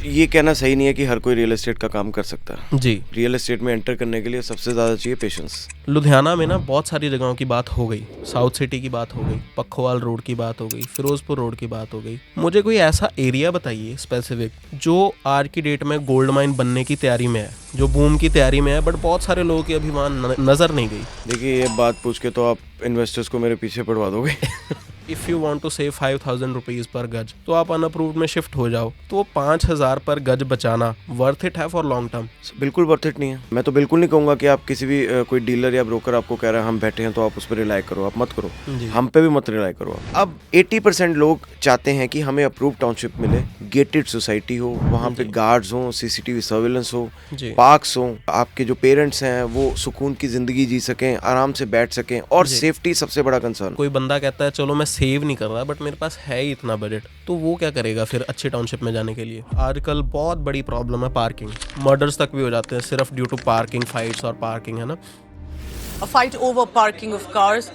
ये कहना सही नहीं है कि हर कोई रियल एस्टेट का काम कर सकता है जी। रियल एस्टेट में एंटर करने के लिए सबसे ज़्यादा चाहिए पेशेंस। लुधियाना में ना बहुत सारी जगहों की बात हो गई, साउथ सिटी की बात हो गई, पखोवाल रोड की बात हो गई, फिरोजपुर रोड की बात हो गई। मुझे कोई ऐसा एरिया बताइए स्पेसिफिक जो आज की डेट में गोल्ड माइन बनने की तैयारी में है, जो बूम की तैयारी में है, बट बहुत सारे लोगों की अभी वहाँ नज़र नहीं गई। देखिए ये बात पूछ के तो आप इन्वेस्टर्स को मेरे पीछे पड़वा दोगे। If you want to save 5,000 rupees पर गज तो आप अनअप्रूव्ड में शिफ्ट हो जाओ, तो वो 5,000 पर गज बचाना वर्थ इट है फॉर लॉन्ग टर्म? बिल्कुल वर्थ इट नहीं है। मैं तो बिल्कुल नहीं कहूँगा कि आप किसी भी कोई डीलर या ब्रोकर आपको कह रहा है हम बैठे हैं तो आप उस पर रिलाई करो, आप मत करो। हम पे भी मत रिलाई करो। अब 80% लोग चाहते हैं कि हमें अप्रूव टाउनशिप मिले, गेटेड सोसाइटी हो, वहाँ पे गार्ड्स हो, सीसीटीवी सर्विलेंस हो, पार्क्स हो, आपके जो पेरेंट्स हैं वो सुकून की जिंदगी जी सकें, आराम से बैठ सकें, और सेफ्टी सबसे बड़ा कंसर्न। कोई बंदा कहता है चलो मैं सेव नहीं कर रहा बट मेरे पास है ही इतना बजट, तो वो क्या करेगा फिर अच्छे टाउनशिप में जाने के लिए? आजकल बहुत बड़ी प्रॉब्लम है पार्किंग, मर्डर्स तक भी हो जाते हैं सिर्फ ड्यू टू पार्किंग फाइट्स और पार्किंग, है ना? A fight over parking of cars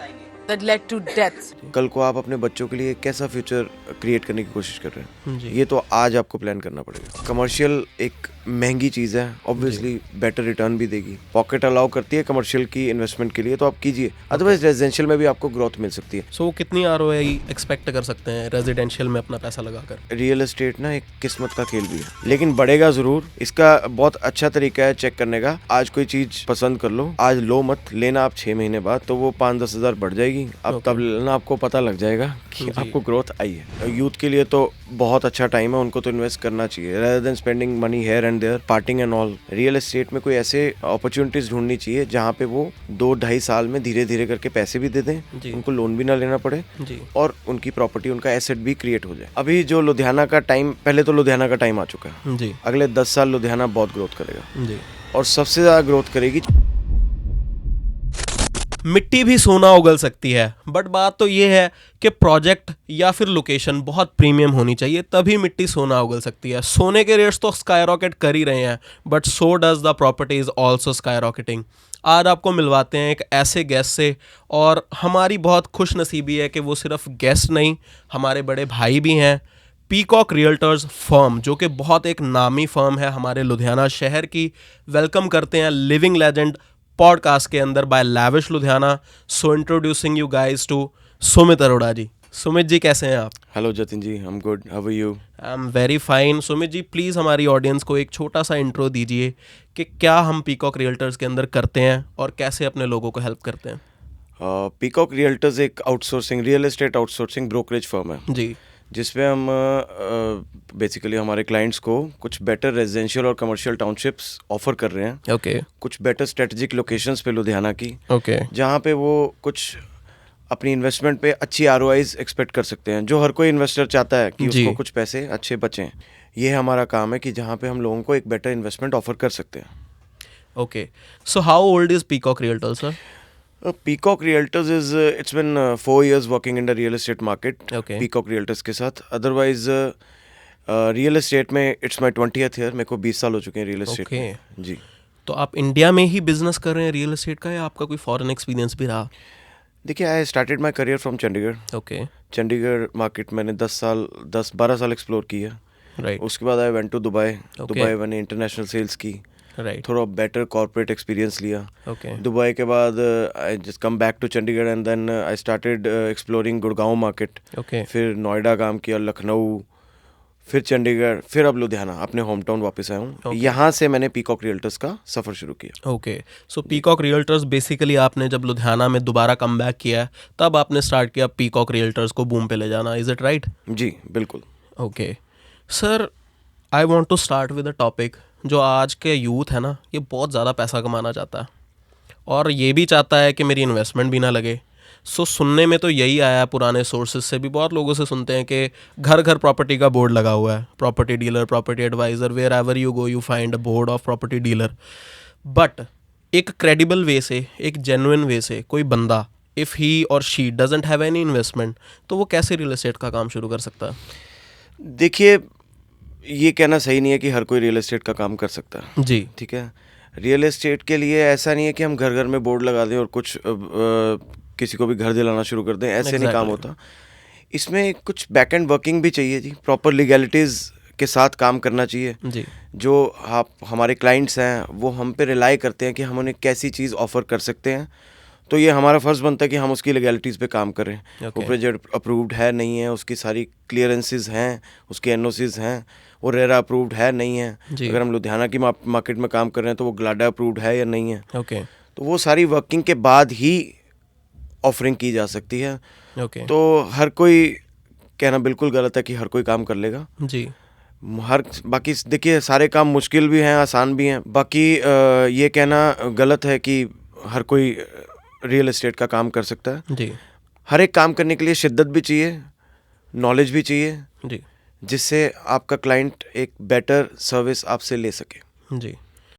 that led to deaths. कल को आप अपने बच्चों के लिए कैसा फ्यूचर क्रिएट करने की कोशिश कर रहे हैं, ये तो आज आपको प्लान करना पड़ेगा। कमर्शियल एक महंगी चीज़ है, ऑब्वियसली बेटर रिटर्न भी देगी, पॉकेट अलाउ करती है कमर्शियल की इन्वेस्टमेंट के लिए, तो आप कीजिए। अदरवाइज रेजिडेंशियल में भी आपको ग्रोथ मिल सकती है। सो कितनी ROI एक्सपेक्ट कर सकते हैं रेजिडेंशियल में अपना पैसा लगाकर? रियल एस्टेट ना एक किस्मत का खेल भी है, लेकिन बढ़ेगा जरूर। इसका बहुत अच्छा तरीका है चेक करने का। आज कोई चीज पसंद कर लो, आज लो मत लेना, आप 6 महीने बाद तो वो 5-10 हज़ार बढ़ जाएगी। अब तब लेना, आपको पता लग जाएगा कि आपको ग्रोथ आई है। यूथ के लिए तो बहुत अच्छा टाइम है, उनको तो इन्वेस्ट करना चाहिए rather than spending money here and there, partying and all. Real estate में कोई ऐसे अपॉर्चुनिटीज ढूंढनी चाहिए जहाँ पे वो 2-2.5 साल में धीरे धीरे करके पैसे भी दे दें, उनको लोन भी ना लेना पड़े, और उनकी प्रॉपर्टी, उनका एसेट भी क्रिएट हो जाए। अभी जो लुधियाना का टाइम, पहले तो लुधियाना का टाइम आ चुका है जी। अगले 10 साल लुधियाना बहुत ग्रोथ करेगा जी, और सबसे ज्यादा ग्रोथ करेगी। मिट्टी भी सोना उगल सकती है, बट बात तो ये है कि प्रोजेक्ट या फिर लोकेशन बहुत प्रीमियम होनी चाहिए, तभी मिट्टी सोना उगल सकती है। सोने के रेट्स तो स्काई रॉकेट कर ही रहे हैं, but so does the properties also sky rocketing. आज आपको मिलवाते हैं एक ऐसे गेस्ट से, और हमारी बहुत खुश नसीबी है कि वो सिर्फ गेस्ट नहीं, हमारे बड़े भाई भी हैं। पीकॉक रियल्टर्स फर्म, जो कि बहुत एक नामी फर्म है हमारे लुधियाना शहर की, वेलकम करते हैं लिविंग लेजेंड पॉडकास्ट के अंदर by lavish Ludhiana. So introducing you guys to Sumit Arora ji. Sumit ji कैसे हैं आप? Hello Jatin ji, I am good, how are you? I am very fine. Sumit ji please हमारी ऑडियंस को एक छोटा सा इंट्रो दीजिए कि क्या हम पीकॉक रियल्टर्स के अंदर करते हैं और कैसे अपने लोगों को हेल्प करते हैं। पीकॉक रियल्टर्स एक outsourcing real estate outsourcing brokerage firm है जी, जिसमें हम बेसिकली हमारे क्लाइंट्स को कुछ बेटर रेजिडेंशियल और कमर्शियल टाउनशिप्स ऑफर कर रहे हैं। ओके। कुछ बेटर स्ट्रेटेजिक लोकेशंस पे लुधियाना की, ओके। जहाँ पे वो कुछ अपनी इन्वेस्टमेंट पे अच्छी ROIs एक्सपेक्ट कर सकते हैं, जो हर कोई इन्वेस्टर चाहता है कि उसको कुछ पैसे अच्छे बचें। ये हमारा काम है कि जहाँ पे हम लोगों को एक बेटर इन्वेस्टमेंट ऑफर कर सकते हैं। Okay, so how old is peacock realtors sir? Peacock Realtors is it's been 4 years working in the real estate market. Okay. Peacock Realtors के साथ। Otherwise रियल एस्टेट में इट्स माय 20th ईयर, मेरे को 20 साल हो चुके हैं रियल एस्टेट में जी। तो आप इंडिया में ही बिजनेस कर रहे हैं रियल एस्टेट का, या आपका कोई फॉरेन एक्सपीरियंस भी रहा? देखिए, I started my career from Chandigarh. Okay. Chandigarh market मैंने 10-12 साल एक्सप्लोर किया। राइट। उसके बाद I went to Dubai. Dubai मैंने इंटरनेशनल सेल्स की, थोड़ा बेटर कॉर्पोरेट एक्सपीरियंस लिया। दुबई के बाद I just come back to Chandigarh and then I started exploring Gurgaon market. फिर नोएडा काम किया, लखनऊ, फिर चंडीगढ़, फिर अब लुधियाना अपने होम टाउन वापस आया हूँ। यहाँ से मैंने पीकॉक रियल्टर्स का सफ़र शुरू किया। ओके, सो पीकॉक रियल्टर्स बेसिकली आपने जब लुधियाना में दोबारा कम बैक किया है तब आपने स्टार्ट किया पीकॉक रियल्टर्स को बूम पे ले जाना, इज इट राइट? जी बिल्कुल। Okay sir, I want to start with a topic. जो आज के यूथ है ना, ये बहुत ज़्यादा पैसा कमाना चाहता है और ये भी चाहता है कि मेरी इन्वेस्टमेंट भी ना लगे। सो सुनने में तो यही आया है, पुराने सोर्सेज से भी बहुत लोगों से सुनते हैं कि घर घर प्रॉपर्टी का बोर्ड लगा हुआ है, property dealer, property adviser, wherever you go you find a board of property dealer. But एक क्रेडिबल वे से, एक जेन्युइन वे से कोई बंदा, इफ़ ही और she doesn't have any investment, तो वो कैसे रियल एस्टेट का काम शुरू कर सकता है? देखिए, ये कहना सही नहीं है कि हर कोई रियल एस्टेट का काम कर सकता है जी। ठीक है। रियल एस्टेट के लिए ऐसा नहीं है कि हम घर घर में बोर्ड लगा दें और कुछ किसी को भी घर दिलाना शुरू कर दें, ऐसे नहीं काम होता। इसमें कुछ बैक एंड वर्किंग भी चाहिए जी, प्रॉपर लीगैलिटीज़ के साथ काम करना चाहिए। जी जो आप हमारे क्लाइंट्स हैं वो हम पे रिलाई करते हैं कि हम उन्हें कैसी चीज़ ऑफ़र कर सकते हैं, तो ये हमारा फ़र्ज़ बनता है कि हम उसकी लीगैलिटीज़ पे काम करें। वो Okay. प्रोजेक्ट अप्रूव्ड है नहीं है, उसकी सारी क्लियरेंसेस हैं, उसके एनओसीज हैं, वो रेरा अप्रूव्ड है नहीं है। जी। अगर हम लुधियाना की मार्केट में काम कर रहे हैं तो वो ग्लाडा अप्रूव्ड है या नहीं है। ओके तो वो सारी वर्किंग के बाद ही ऑफरिंग की जा सकती है। ओके तो हर कोई कहना बिल्कुल गलत है कि हर कोई काम कर लेगा। जी बाकी देखिए सारे काम मुश्किल भी हैं, आसान भी हैं। बाकी ये कहना गलत है कि हर कोई रियल एस्टेट का काम कर सकता है। जी हर एक काम करने के लिए शिद्दत भी चाहिए, नॉलेज भी चाहिए, जी जिससे आपका क्लाइंट एक बेटर सर्विस आपसे ले सके। जी